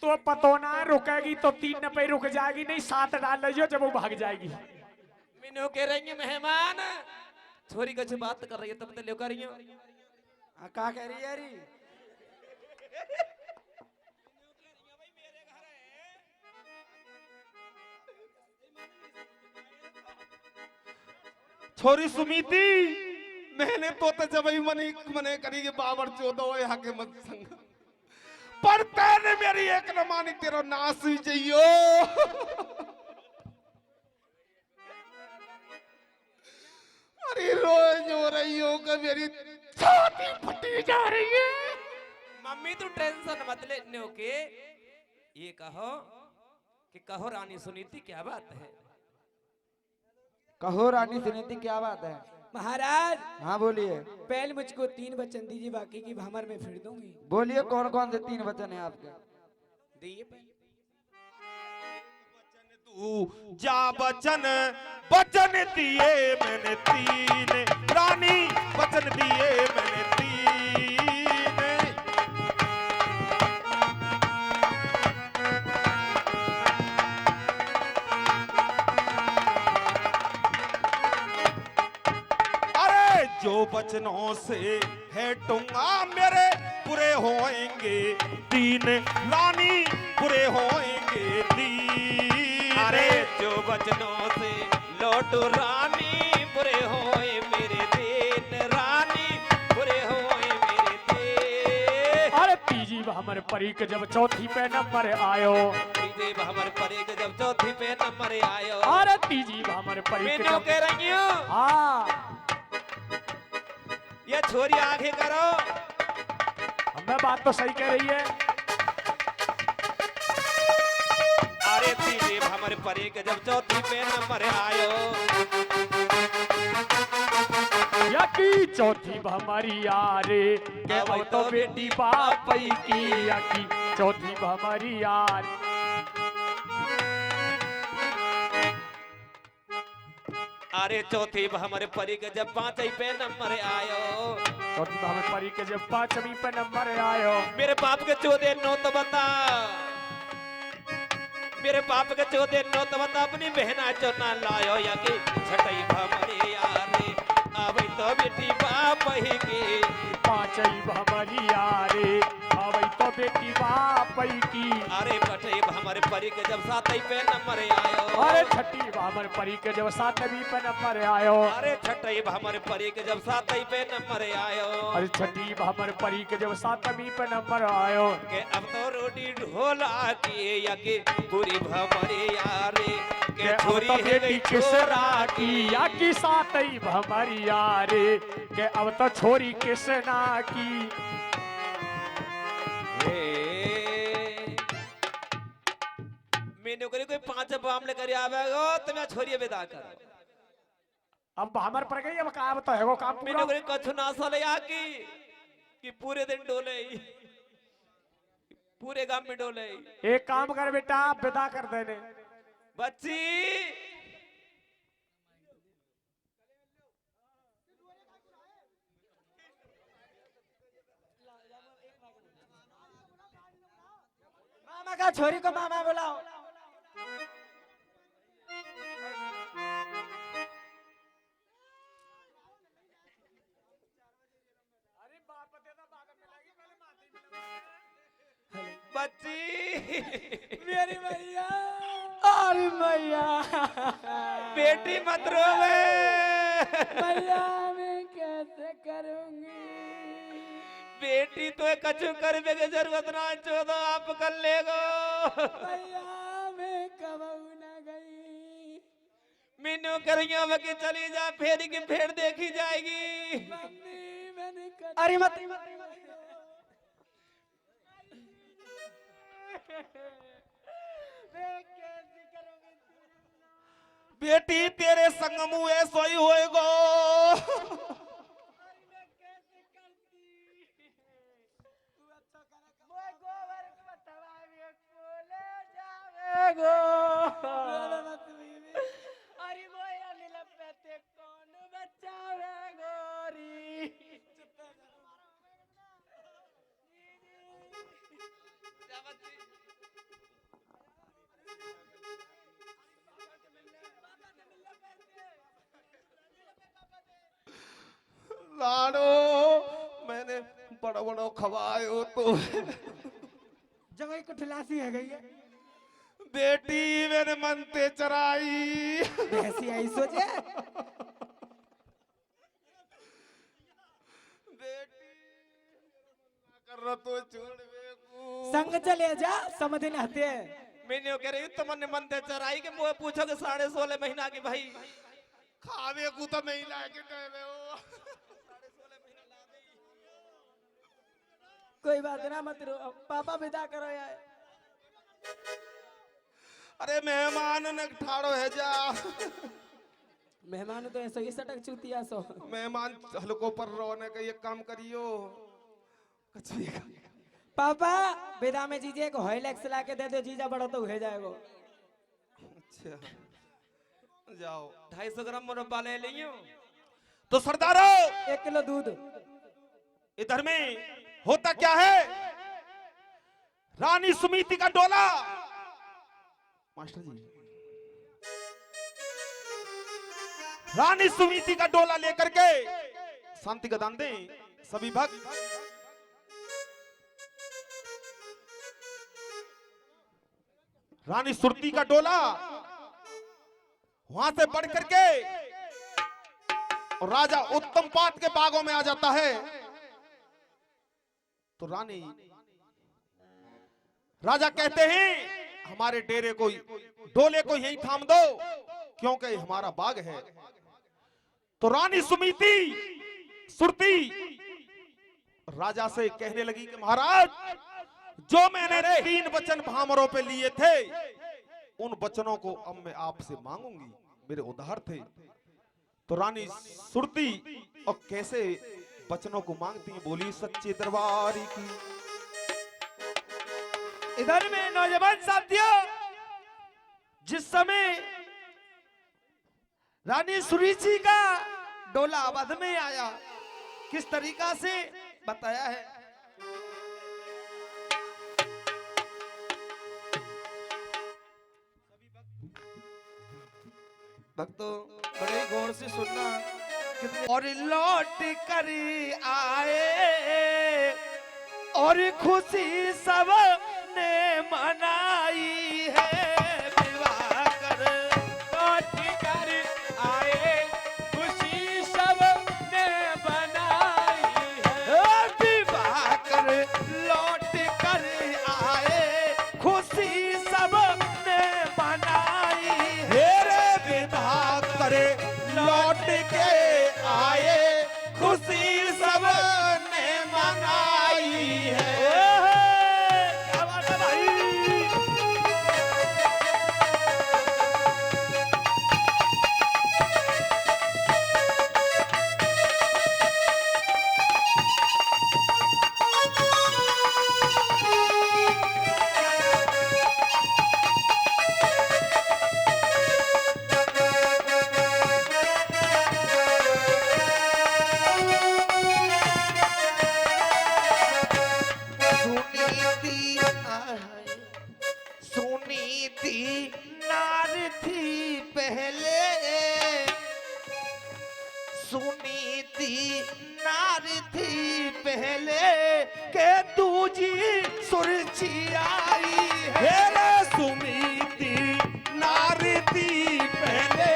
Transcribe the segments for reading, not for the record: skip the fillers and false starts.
तो पतो ना रुकेगी तो 3 पे रुक जाएगी, नहीं 7 डाल लीजिए जब वो भाग जाएगी। मीनू कह रही है मेहमान छोरी कछ बात कर रही है तब तो ले कर रही हूं। का कह रही है री? छोरी सुमीति मैंने तो जब ही मने करी के बाबर चोदो यहाँ के मत संग पर तेने मेरी एक न मानी तेरो नाश हुई जाइयो। अरे रोज हो रही हो कि मेरी छाती फटी जा रही है। मम्मी तू टेंशन मत ले नो के ये कहो कि कहो रानी सुनीति क्या बात है। कहो रानी सुनीति क्या बात है? महाराज हाँ बोलिए। पहले मुझको 3 वचन दीजिए, बाकी की भमर में फिर दूंगी। बोलिए कौन कौन से 3 वचन है आपके? दिए पहले। तू जा बचन बचन दिए मैंने 3 रानी बचन दिए मैंने 3। अरे जो बचनों से है टूंगा मेरे पूरे होएंगे 3 रानी पूरे होएंगे 3। अरे जो बचनों से लौटो रानी बुरे होए मेरे दिन रानी बुरे होए मेरे दिन। अरे तीजी हमर परी के जब चौथी पे नंबर आयो, विजय हमर परे के जब चौथी पे नंबर आयो। अरे तीजी हमर परी के मीनू जब कह रही हूं हाँ ये छोरी आगे करो। हमें बात तो सही कह रही है। अरे तीजे हमर परे के जब चौथी पे नंबर आयो। यकी चौथी हमारी यारे के अब तो बेटी बाप की, यकी चौथी हमारी यार। अरे चौथी हमर परी के जब 5वीं पे नंबर आयो। चौथी हमारे परी के जब 5वीं पे नंबर आयो। मेरे बाप के 14 नो तो बता, मेरे बाप के 14 नो तो बता अपनी बहना चोना लायो या कि छठई भमरे यारे अब तो बेटी बाप ही की। 5वीं हमारी यारे अब तो बेटी बाप की। अरे छठई हमर परी के जब 7वीं पे नंबर आयो। अरे छठी हमारे परी के जब 7वीं पे नंबर आयो। अरे छठई हमर परी के जब 7वीं पे नंबर आयो। अरे छठी हमारे परी के जब 7वीं पे नंबर आयो। के अब तो रोटी ढोला की या कि पूरी भमरे यारे के के अब छोरी तो है बेटी गई किसरा की, या की 7वीं हमारी यारे के अब तो छोरी किसना की। मैंने कोई 5 बाम लेकर आवेगो तो मैं छोरी विदा कर। अब हमर पर गई, अब काम तो है वो काम मैंने पूरा। कोई कछु ना सोले आकी कि पूरे दिन डोले ही, पूरे गांव में डोले ही। एक काम कर बेटा, विदा कर देने। बच्ची मामा का छोरी को मामा बुलाओ। बच्ची मेरी मैया, अरे मैया, बेटी मत रोवे। मैया मैं कैसे करूंगी? बेटी तो कछु करने की जरूरत ना चोदो आप कर लेगो। मैया मैं कबहू ना गई। मीनू करिया बके चली जा फेरी की फेर देखी जाएगी। मम्मी मैंने अरे मत मैं कैसे करूंगी? बेटी तेरे संग मुँह ऐसो ही होएगो। मैं कैसे करती? तू अच्छा करे मोय गोबर को बतावे कोले जावेगो। मत बीबी, अरे मोय अनिल पेते कौन बचावे गोरी? चुप जा। लाडो मैंने बड़ा बड़ा खवायो तो जगह एक ठिलासी है गई है बेटी मैंने मनते चराई ऐसी आई सोचे बेटी कर रहा तो छोड़ बेकू संग चले जा समझ नहीं आते मैंने कह रही तुमने मन ते चराई के मुझे पूछो कि 16.5 महीना की भाई खावे को तो नहीं लाके दे रहे हो कोई बात ना मत रो पापा विदा करो यार अरे मेहमान ने ठाड़ो है जा मेहमान तो ऐसा ही सटक चुतिया सो मेहमान हल्को पर रोने का ये काम करियो कचरी का पापा विदा में जीजे को हॉइलैक्स ला के दे दो जीजा बड़ा तो हो जाएगा अच्छा जाओ 250 ग्राम मुरब्बा ले लियो तो सरदारो 1 किलो दूध इधर में होता क्या है रानी सुमीति का डोला मास्टर जी रानी सुमीति का डोला लेकर के शांति का दान दें सभी भक्त रानी सुरती का डोला वहां से बढ़ करके और राजा उत्तम पात के बागों में आ जाता है तो रानी राजा कहते हैं हमारे डेरे को डोले को यहीं थाम दो क्योंकि हमारा बाग है तो रानी सुमीति सुरती राजा से कहने लगी कि महाराज जो मैंने 3 वचन भामरों पे लिए थे उन वचनों को अब मैं आपसे मांगूंगी मेरे उधार थे तो रानी सुरती और कैसे वचनों को मांगती है बोली सच्चे दरबार की इधर में नौजवान साथियों जिस समय रानी सुरीची का डोला अवध में आया किस तरीका से बताया है भक्तों बड़े गौर से सुनना और लौट कर आए और खुशी सब ने मनाई है विवाह कर लौट कर आए खुशी सब ने बनाई है विवाह कर लौट कर आए खुशी सब ने मनाई है विवाह करे लौट के आए खुशी सब ने मनाई है क्या बात है भाई सुनीति नार थी पहले सुनीति नार थी पहले के दूजी सुरची आई है सुमीति नारी थी पहले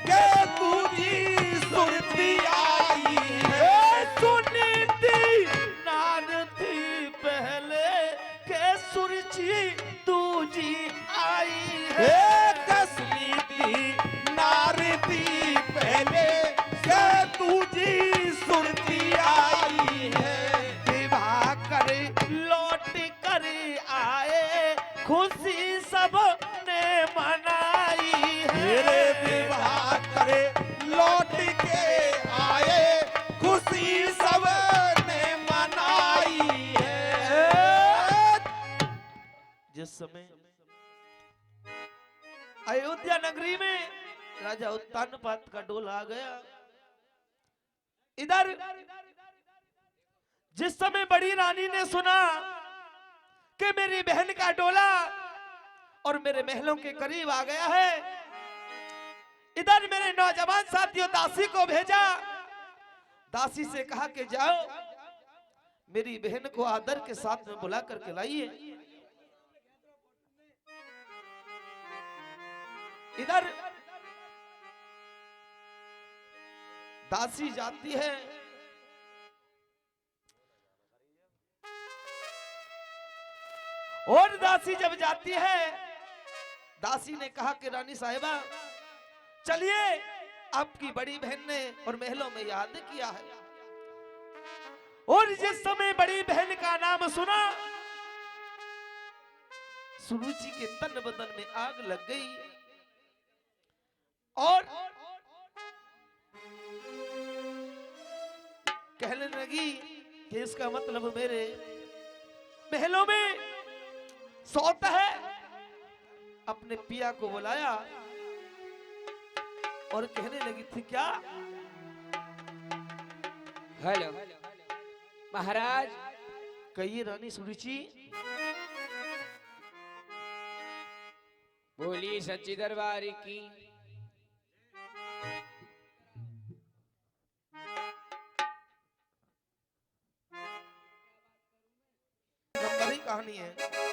के दूजी सुरती आई है सुनीति नार थी पहले के सुरची दूजी आई है सुनीति नारी थी पहले के दूजी सुरती आई है विवाह कर लौट कर आए खुशी सब ने मनाई मेरे है विवाह करे लौट के आए खुशी सब ने मनाई है जिस समय अयोध्या नगरी में राजा उत्तानपाद का डोला आ गया इधर जिस समय बड़ी रानी ने सुना कि मेरी बहन का डोला और मेरे महलों के करीब आ गया है इधर मेरे नौजवान साथियों दासी को भेजा दासी से कहा कि जाओ मेरी बहन को आदर के साथ में बुला करके लाइए। इधर दासी जाती है और दासी जब जाती है, दासी ने कहा कि रानी साहिबा चलिए, आपकी बड़ी बहन ने और महलों में याद किया है। और जिस समय बड़ी बहन का नाम सुना, सुरुचि के तन बदन में आग लग गई और कहने लगी कि इसका मतलब मेरे महलों में सौत है। अपने पिया को बुलाया और कहने लगी थी क्या? हेलो महाराज। कहिए रानी सुरुचि। बोली सच्ची दरबारी की। गंभीर कहानी है।